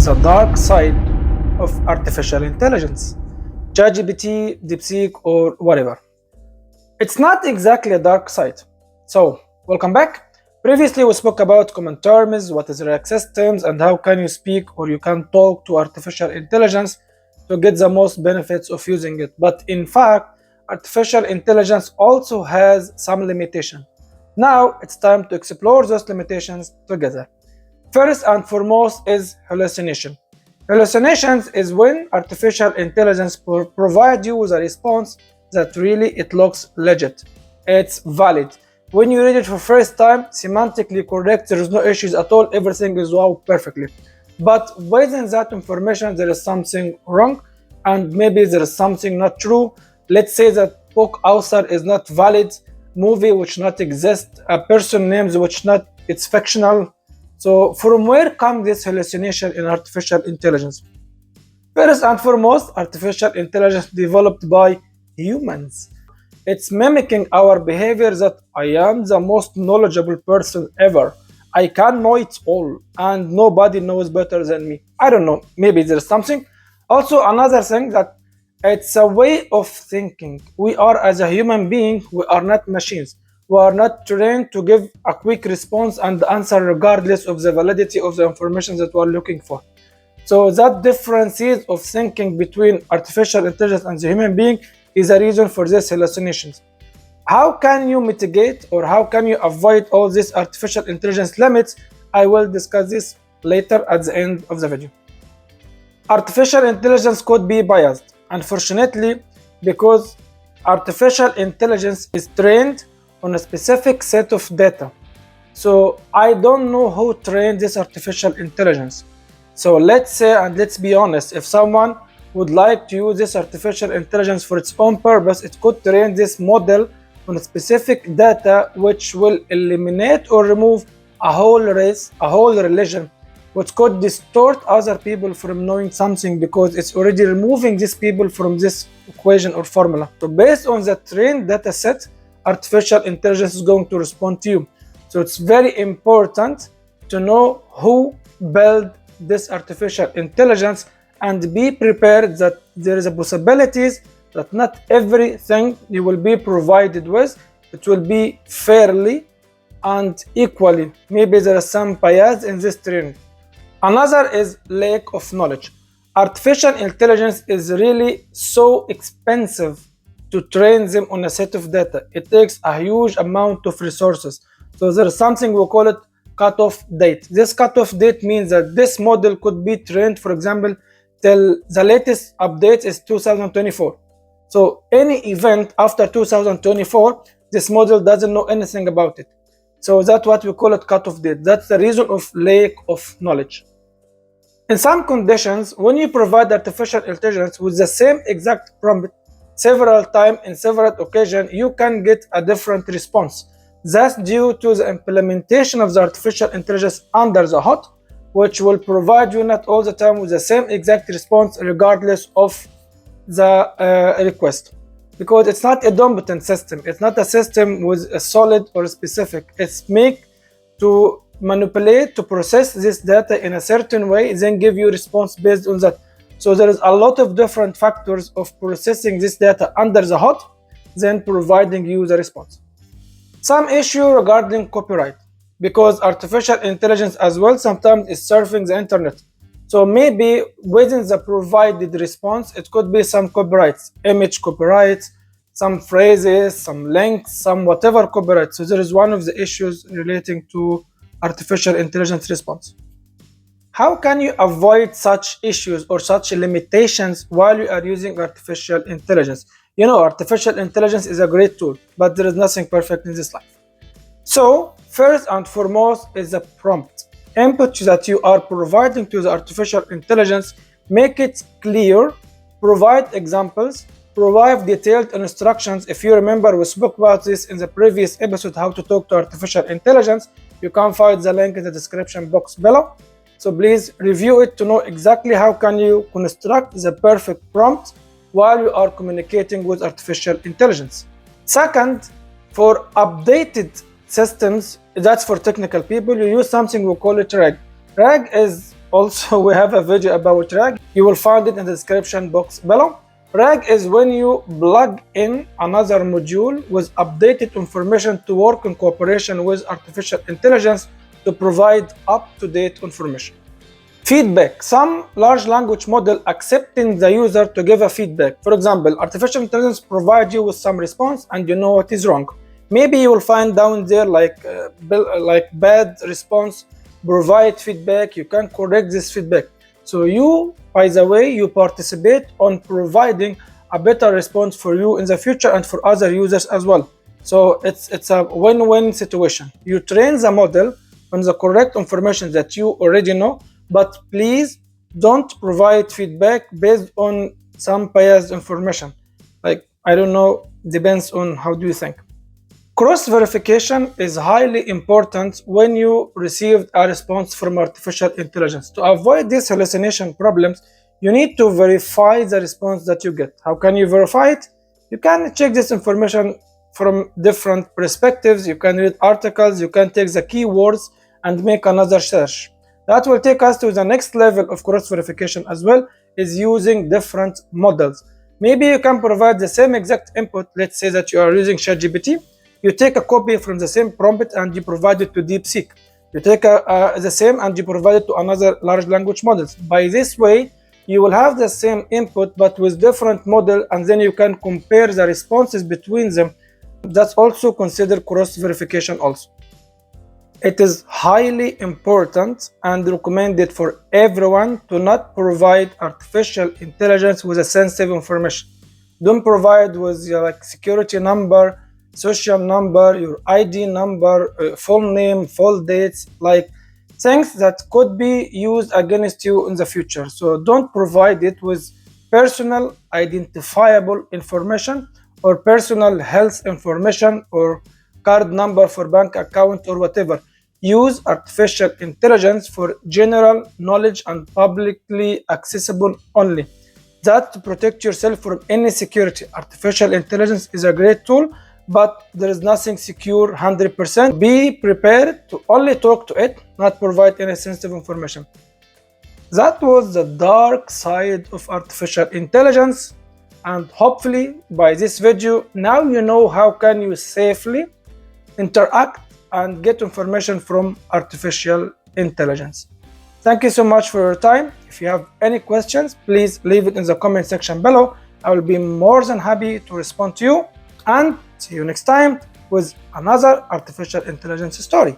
the dark side of artificial intelligence, ChatGPT, Deepseek, or whatever. It's not exactly a dark side. So, welcome back. Previously, we spoke about common terms, what is RAG systems, and how can you speak or you can talk to artificial intelligence to get the most benefits of using it. But in fact, artificial intelligence also has some limitation. Now, it's time to explore those limitations together. First and foremost is hallucination. Hallucinations is when artificial intelligence provides you with a response that really it looks legit. It's valid. When you read it for first time, semantically correct, there is no issues at all, everything is wow perfectly. But within that information there is something wrong and maybe there is something not true. Let's say that book author is not valid, movie which not exist, a person names which not, it's fictional. So from where comes this hallucination in artificial intelligence? First and foremost, artificial intelligence developed by humans. It's mimicking our behavior that I am the most knowledgeable person ever. I can know it all and nobody knows better than me. I don't know, maybe there's something. Also another thing that it's a way of thinking. We are as a human being, we are not machines. We are not trained to give a quick response and answer regardless of the validity of the information that we are looking for. So that differences of thinking between artificial intelligence and the human being is a reason for these hallucinations. How can you mitigate or how can you avoid all these artificial intelligence limits? I will discuss this later at the end of the video. Artificial intelligence could be biased, unfortunately, because artificial intelligence is trained on a specific set of data. So I don't know who trained this artificial intelligence. So let's say, and let's be honest, if someone would like to use this artificial intelligence for its own purpose, it could train this model on a specific data which will eliminate or remove a whole race, a whole religion, which could distort other people from knowing something because it's already removing these people from this equation or formula. So based on the trained data set, artificial intelligence is going to respond to you. So it's very important to know who built this artificial intelligence and be prepared that there is a possibilities that not everything you will be provided with, it will be fairly and equally. Maybe there is some bias in this training. Another is lack of knowledge. Artificial intelligence is really so expensive to train them on a set of data. It takes a huge amount of resources. So there is something we call it cutoff date. This cutoff date means that this model could be trained, for example, till the latest update is 2024. So any event after 2024, this model doesn't know anything about it. So that's what we call it cutoff date. That's the reason of lack of knowledge. In some conditions, when you provide artificial intelligence with the same exact prompt several times in several occasions, you can get a different response. That's due to the implementation of the artificial intelligence under the hood, which will provide you not all the time with the same exact response regardless of the request. Because it's not a dominant system, it's not a system with a solid or specific. It's made to manipulate, to process this data in a certain way, then give you response based on that. So there is a lot of different factors of processing this data under the hood, then providing you the response. Some issue regarding copyright, because artificial intelligence as well sometimes is surfing the internet. So maybe within the provided response, it could be some copyrights, image copyrights, some phrases, some links, some whatever copyright. So there is one of the issues relating to artificial intelligence response. How can you avoid such issues or such limitations while you are using artificial intelligence? You know, artificial intelligence is a great tool, but there is nothing perfect in this life. So first and foremost is the prompt. Input that you are providing to the artificial intelligence, make it clear, provide examples, provide detailed instructions. If you remember, we spoke about this in the previous episode, how to talk to artificial intelligence. You can find the link in the description box below. So please review it to know exactly how can you construct the perfect prompt while you are communicating with artificial intelligence. Second, for updated systems, that's for technical people, you use something we call it RAG. RAG is Also, we have a video about RAG. You will find it in the description box below. RAG is when you plug in another module with updated information to work in cooperation with artificial intelligence to provide up-to-date information. Feedback. Some large language model accepting the user to give a feedback. For example, artificial intelligence provides you with some response and you know what is wrong. Maybe you will find down there like bad response, provide feedback, you can correct this feedback. So you, by the way, you participate on providing a better response for you in the future and for other users as well. So it's a win-win situation. You train the model on the correct information that you already know, but please don't provide feedback based on some biased information. Like, I don't know, depends on how do you think. Cross verification is highly important when you received a response from artificial intelligence. To avoid these hallucination problems, you need to verify the response that you get. How can you verify it? You can check this information from different perspectives. You can read articles, you can take the keywords and make another search. That will take us to the next level of cross verification as well, is using different models. Maybe you can provide the same exact input. Let's say that you are using ChatGPT. You take a copy from the same prompt and you provide it to Deepseek. You take the same and you provide it to another large language models. By this way, you will have the same input but with different model, and then you can compare the responses between them. That's also considered cross verification also. It is highly important and recommended for everyone to not provide artificial intelligence with a sensitive information. Don't provide with your like security number, social number, your ID number, full name, full dates, like things that could be used against you in the future. So don't provide it with personal identifiable information or personal health information or card number for bank account or whatever. Use artificial intelligence for general knowledge and publicly accessible only. That to protect yourself from any security. Artificial intelligence is a great tool, but there is nothing secure 100%. Be prepared to only talk to it, not provide any sensitive information. That was the dark side of artificial intelligence, and hopefully by this video now you know how can you safely interact and get information from artificial intelligence. Thank you so much for your time. If you have any questions, please leave it in the comment section below. I will be more than happy to respond to you, and see you next time with another artificial intelligence story.